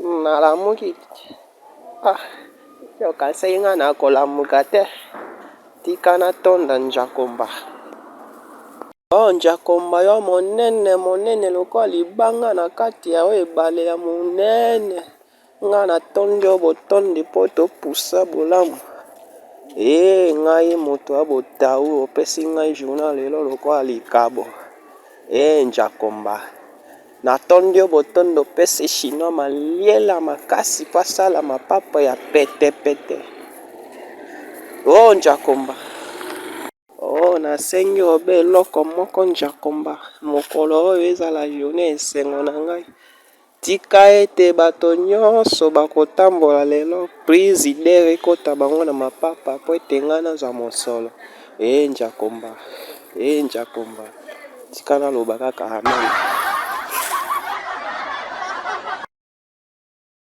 Nalamuki yo kasi nga nakolamuka te tika natonda njakomba. Njakomba yo monene lokola libanga na kati ya ebale ya monene nga natondi yo botondi po topusa bolamu. Ngai moto ya botau opesi ngai journal lelo lokola likabo. Njakomba natondi yo botondo opesi chinois maliela makasi po asala mapapa ya pete. Njakomba nasengi obe eloko moko njakomba, mokolo oyo ezala journée esengo na ngai. Tika ete bato nyonso bakotambola lelo frigidaire ekota bango na mapapa po ete ngai nazwa mosolo. Njakomba tika naloba kaka amen.